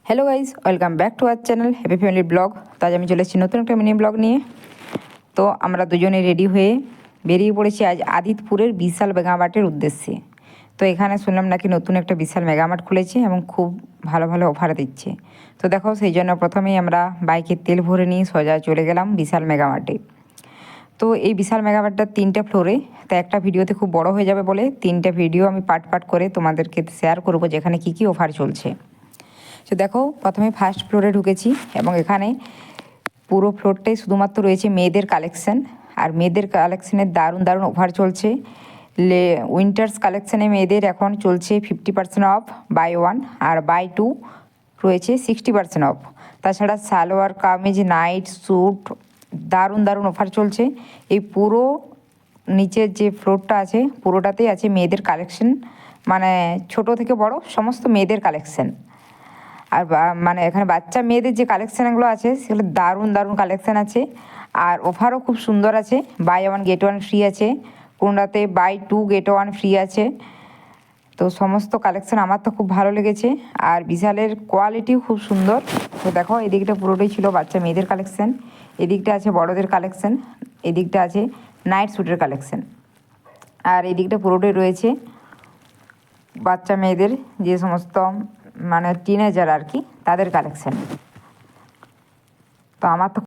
Hello guys, welcome back to our channel happy family blog. তো আজ আমি চলে এসেছি নতুন একটা মিনি ব্লগ নিয়ে। তো আমরা দুজনে রেডি হয়ে বেরিয়ে পড়েছি আজ আদিতপুরের বিশাল মেগামার্টের উদ্দেশ্যে। তো এখানে শুনলাম নাকি নতুন একটা বিশাল মেগামার্ট খুলেছে এবং খুব ভালো ভালো অফার দিচ্ছে। তো দেখো, সেই জন্য প্রথমেই আমরা বাইকে তেল ভরে নিয়ে সোজা চলে গেলাম বিশাল মেগামার্টে। তো এই বিশাল মেগামার্টটা 3টে ফ্লোরে, তো একটা ভিডিওতে খুব বড় হয়ে যাবে বলে 3টে ভিডিও আমি পার্ট পার্ট করে তোমাদেরকে শেয়ার করবো যেখানে কী কী অফার চলছে। তো দেখো, প্রথমে ফার্স্ট ফ্লোরে ঢুকেছি এবং এখানে পুরো ফ্লোরটাই শুধুমাত্র রয়েছে মেয়েদের কালেকশন। আর মেয়েদের কালেকশনের দারুণ দারুণ অফার চলছে। উইন্টার্স কালেকশানে মেয়েদের এখন চলছে 50% অফ বাই ওয়ান, আর বাই টু রয়েছে 60% অফ। তাছাড়া সালোয়ার কামিজ, নাইট স্যুট, দারুণ দারুণ অফার চলছে। এই পুরো নিচের যে ফ্লোরটা আছে পুরোটাতেই আছে মেয়েদের কালেকশন, মানে ছোট থেকে বড় সমস্ত মেয়েদের কালেকশন। আর মানে এখানে বাচ্চা মেয়েদের যে কালেকশানগুলো আছে সেগুলো দারুণ দারুণ কালেকশান আছে। আর অফারও খুব সুন্দর আছে, buy one get one free আছে, কোনটাতে buy two get one free আছে। তো সমস্ত কালেকশান আমার তো খুব ভালো লেগেছে, আর বিশালের কোয়ালিটিও খুব সুন্দর। তো দেখো, এদিকটা পুরোটাই ছিল বাচ্চা মেয়েদের কালেকশান, এদিকটা আছে বড়দের কালেকশান, এদিকটা আছে নাইট স্যুটের কালেকশান, আর এদিকটা পুরোটাই রয়েছে বাচ্চা মেয়েদের যে সমস্ত মানে টিনেজার আর কি, তাদের কালেকশান। তো আমার তো